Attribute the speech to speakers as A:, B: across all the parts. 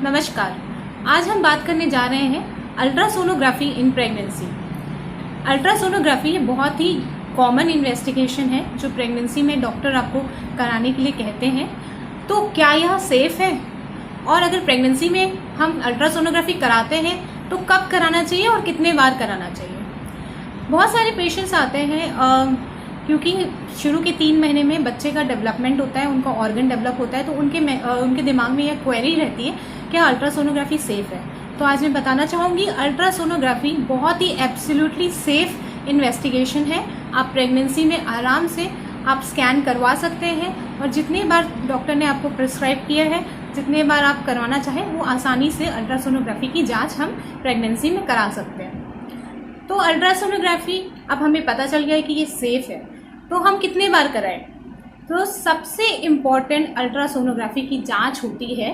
A: नमस्कार। आज हम बात करने जा रहे हैं अल्ट्रासोनोग्राफी इन प्रेगनेंसी। अल्ट्रासोनोग्राफी ये बहुत ही कॉमन इन्वेस्टिगेशन है जो प्रेगनेंसी में डॉक्टर आपको कराने के लिए कहते हैं। तो क्या यह सेफ है, और अगर प्रेगनेंसी में हम अल्ट्रासोनोग्राफी कराते हैं तो कब कराना चाहिए और कितने बार कराना चाहिए। बहुत सारे पेशेंट्स आते हैं क्योंकि शुरू के 3 महीने में बच्चे का डेवलपमेंट होता है, उनका ऑर्गन डेवलप होता है, तो उनके दिमाग में यह क्वेरी रहती है क्या अल्ट्रासोनोग्राफी सेफ है। तो आज मैं बताना चाहूँगी अल्ट्रासोनोग्राफी बहुत ही एब्सोल्युटली सेफ इन्वेस्टिगेशन है। आप प्रेगनेंसी में आराम से आप स्कैन करवा सकते हैं और जितनी बार डॉक्टर ने आपको प्रिस्क्राइब किया है, जितने बार आप करवाना चाहें, वो आसानी से अल्ट्रासोनोग्राफी की जाँच हम प्रेगनेंसी में करा सकते हैं। तो अल्ट्रासोनोग्राफी अब हमें पता चल गया है कि ये सेफ है, तो हम कितने बार कराएं। तो सबसे इम्पॉर्टेंट अल्ट्रासोनोग्राफी की जांच होती है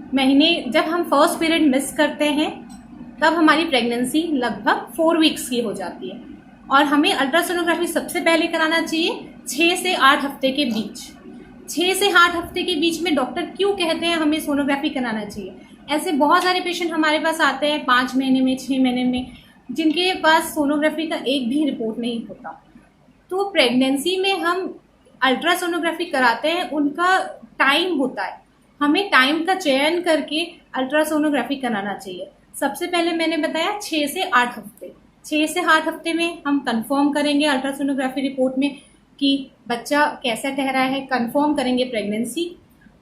A: महीने, जब हम फर्स्ट पीरियड मिस करते हैं तब हमारी प्रेगनेंसी लगभग 4 वीक्स की हो जाती है, और हमें अल्ट्रासोनोग्राफी सबसे पहले कराना चाहिए 6 से 8 हफ्ते के बीच। 6 से 8 हफ्ते के बीच में डॉक्टर क्यों कहते हैं हमें सोनोग्राफी कराना चाहिए। ऐसे बहुत सारे पेशेंट हमारे पास आते हैं 5 महीने में, 6 महीने में, जिनके पास सोनोग्राफी का एक भी रिपोर्ट नहीं होता। तो प्रेगनेंसी में हम अल्ट्रासोनोग्राफी कराते हैं, उनका टाइम होता है, हमें टाइम का चयन करके अल्ट्रासोनोग्राफी कराना चाहिए। सबसे पहले मैंने बताया 6 से 8 हफ्ते। 6 से 8 हफ्ते में हम कंफर्म करेंगे अल्ट्रासोनोग्राफी रिपोर्ट में कि बच्चा कैसा ठहरा है, कंफर्म करेंगे प्रेगनेंसी,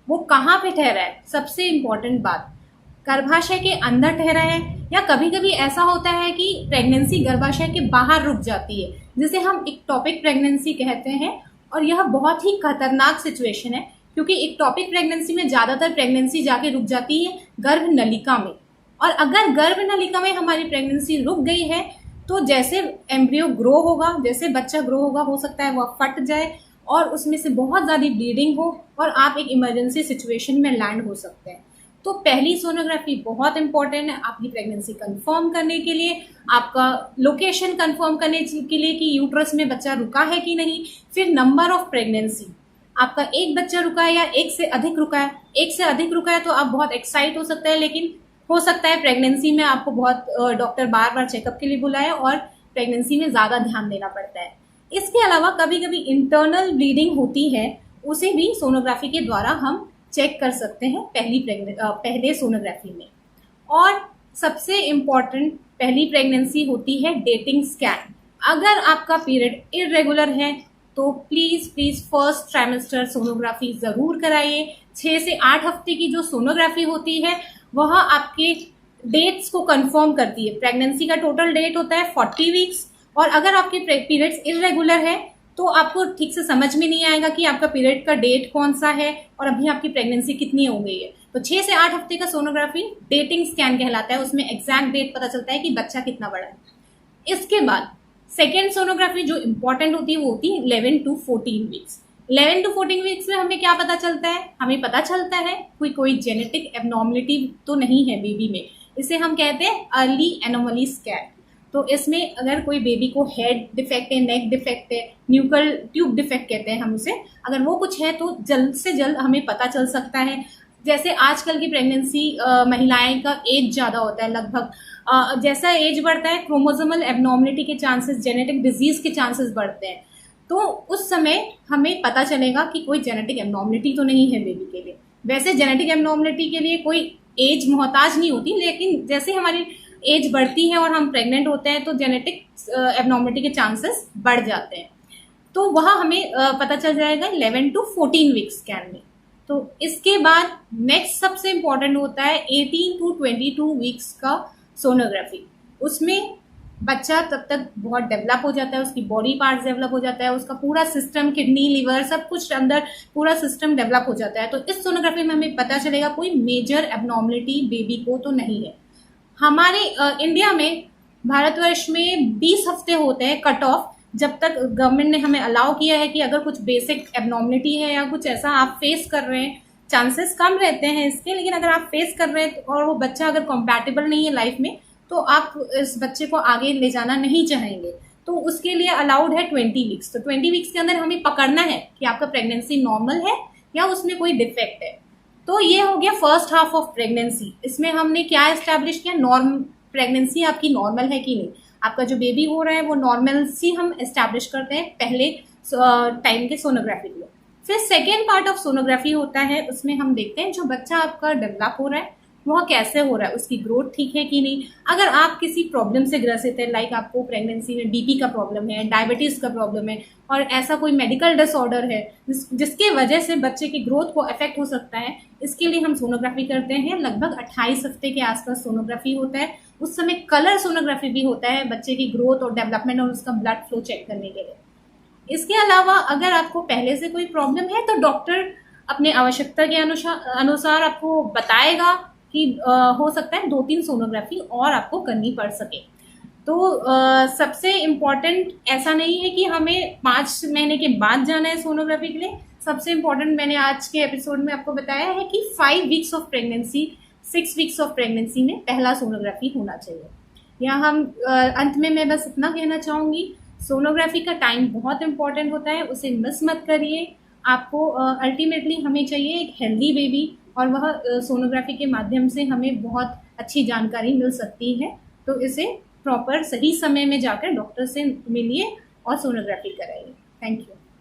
A: वो कहाँ पे ठहरा है। सबसे इम्पॉर्टेंट बात, गर्भाशय के अंदर ठहरा है या कभी कभी ऐसा होता है कि प्रेगनेंसी गर्भाशय के बाहर रुक जाती है, जिसे हम इक्टोपिक प्रेगनेंसी कहते हैं। और यह बहुत ही खतरनाक सिचुएशन है क्योंकि इक्टोपिक प्रेगनेंसी में ज़्यादातर प्रेगनेंसी जाके रुक जाती है गर्भ नलिका में, और अगर गर्भ नलिका में हमारी प्रेगनेंसी रुक गई है तो जैसे एम्ब्रियो ग्रो होगा, जैसे बच्चा ग्रो होगा, हो सकता है वह फट जाए और उसमें से बहुत ज़्यादा ब्लीडिंग हो और आप एक इमरजेंसी सिचुएशन में लैंड हो सकते हैं। तो पहली सोनोग्राफी बहुत इंपॉर्टेंट है आपकी प्रेगनेंसी कंफर्म करने के लिए, आपका लोकेशन कंफर्म करने के लिए कि यूट्रस में बच्चा रुका है कि नहीं। फिर नंबर ऑफ प्रेगनेंसी, आपका एक बच्चा रुका है या एक से अधिक रुका है। एक से अधिक रुका है तो आप बहुत एक्साइट हो सकता है, लेकिन हो सकता है प्रेगनेंसी में आपको बहुत डॉक्टर बार बार चेकअप के लिए बुलाए और प्रेगनेंसी में ज़्यादा ध्यान देना पड़ता है। इसके अलावा कभी कभी इंटरनल ब्लीडिंग होती है, उसे भी सोनोग्राफी के द्वारा हम चेक कर सकते हैं पहले सोनोग्राफी में। और सबसे इम्पॉर्टेंट पहली प्रेगनेंसी होती है डेटिंग स्कैन। अगर आपका पीरियड इरेगुलर है तो प्लीज़ फर्स्ट ट्राइमेस्टर सोनोग्राफी ज़रूर कराइए। 6 से 8 हफ्ते की जो सोनोग्राफी होती है वह आपके डेट्स को कंफर्म करती है। प्रेगनेंसी का टोटल डेट होता है 40 वीक्स, और अगर आपके पीरियड्स इरेगुलर है तो आपको ठीक से समझ में नहीं आएगा कि आपका पीरियड का डेट कौन सा है और अभी आपकी प्रेगनेंसी कितनी हो गई है। तो 6 से 8 हफ्ते का सोनोग्राफी डेटिंग स्कैन कहलाता है, उसमें एग्जैक्ट डेट पता चलता है कि बच्चा कितना बड़ा है। इसके बाद सेकेंड सोनोग्राफी जो इंपॉर्टेंट होती है वो होती है 11 to 14 वीक्स। 11 to 14 वीक्स में हमें क्या पता चलता है, हमें पता चलता है कोई जेनेटिक एबनॉर्मलिटी तो नहीं है बेबी में। इसे हम कहते हैं अर्ली एनोमली स्कैन। तो इसमें अगर कोई बेबी को हेड डिफेक्ट है, नेक डिफेक्ट है, न्यूकल ट्यूब डिफेक्ट कहते हैं हम उसे, अगर वो कुछ है तो जल्द से जल्द हमें पता चल सकता है। जैसे आजकल की प्रेगनेंसी महिलाएं का एज ज़्यादा होता है, लगभग जैसा एज बढ़ता है क्रोमोसोमल एबनॉर्मलिटी के चांसेस, जेनेटिक डिजीज के चांसेस बढ़ते हैं। तो उस समय हमें पता चलेगा कि कोई जेनेटिक एबनॉर्मलिटी तो नहीं है बेबी के लिए। वैसे जेनेटिक एबनॉर्मलिटी के लिए कोई एज मोहताज नहीं होती, लेकिन जैसे हमारी एज बढ़ती है और हम प्रेग्नेंट होते हैं तो जेनेटिक एबनॉर्मलिटी के चांसेस बढ़ जाते हैं। तो वह हमें पता चल जाएगा 11 to 14 वीक्स स्कैन में। तो इसके बाद नेक्स्ट सबसे इम्पॉर्टेंट होता है 18 to 22 वीक्स का सोनोग्राफी। उसमें बच्चा तब तक बहुत डेवलप हो जाता है, उसकी बॉडी पार्ट्स डेवलप हो जाता है, उसका पूरा सिस्टम, किडनी, लिवर, सब कुछ अंदर पूरा सिस्टम डेवलप हो जाता है। तो इस सोनोग्राफी में हमें पता चलेगा कोई मेजर एबनॉर्मलिटी बेबी को तो नहीं है। हमारे इंडिया में, भारतवर्ष में 20 हफ्ते होते हैं कट ऑफ, जब तक गवर्नमेंट ने हमें अलाउ किया है कि अगर कुछ बेसिक एबनॉर्मलिटी है या कुछ ऐसा आप फेस कर रहे हैं, चांसेस कम रहते हैं इसके, लेकिन अगर आप फेस कर रहे हैं और वो बच्चा अगर कॉम्पैटिबल नहीं है लाइफ में तो आप इस बच्चे को आगे ले जाना नहीं चाहेंगे, तो उसके लिए अलाउड है 20 वीक्स। तो 20 वीक्स के अंदर हमें पकड़ना है कि आपका प्रेगनेंसी नॉर्मल है या उसमें कोई डिफेक्ट है। तो ये हो गया फर्स्ट हाफ ऑफ प्रेगनेंसी। इसमें हमने क्या एस्टैब्लिश किया, नॉर्म प्रेगनेंसी आपकी नॉर्मल है कि नहीं, आपका जो बेबी हो रहा है वो नॉर्मल सी हम एस्टैब्लिश करते हैं पहले टाइम के सोनोग्राफी के लिए। फिर सेकेंड पार्ट ऑफ सोनोग्राफी होता है, उसमें हम देखते हैं जो बच्चा आपका डेवलप हो रहा है वह कैसे हो रहा है, उसकी ग्रोथ ठीक है कि नहीं। अगर आप किसी प्रॉब्लम से ग्रसित है, लाइक आपको प्रेगनेंसी में बीपी का प्रॉब्लम है, डायबिटीज का प्रॉब्लम है, और ऐसा कोई मेडिकल डिसऑर्डर है जिसके वजह से बच्चे की ग्रोथ को अफेक्ट हो सकता है, इसके लिए हम सोनोग्राफी करते हैं। लगभग 28 हफ्ते के आसपास सोनोग्राफी होता है। उस समय कलर सोनोग्राफी भी होता है बच्चे की ग्रोथ और डेवलपमेंट और उसका ब्लड फ्लो चेक करने के लिए। इसके अलावा अगर आपको पहले से कोई प्रॉब्लम है तो डॉक्टर अपने आवश्यकता के अनुसार आपको बताएगा कि हो सकता है 2-3 सोनोग्राफी और आपको करनी पड़ सके। तो सबसे इम्पॉर्टेंट ऐसा नहीं है कि हमें 5 महीने के बाद जाना है सोनोग्राफी के लिए। सबसे इम्पॉर्टेंट मैंने आज के एपिसोड में आपको बताया है कि 5 weeks of pregnancy, 6 weeks of pregnancy में पहला सोनोग्राफी होना चाहिए। या हम अंत में मैं बस इतना कहना चाहूँगी, सोनोग्राफी का टाइम बहुत इंपॉर्टेंट होता है, उसे मिस मत करिए। आपको अल्टीमेटली हमें चाहिए एक हेल्दी बेबी, और वह सोनोग्राफी के माध्यम से हमें बहुत अच्छी जानकारी मिल सकती है। तो इसे प्रॉपर सही समय में जाकर डॉक्टर से मिलिए और सोनोग्राफी कराइए। Thank you.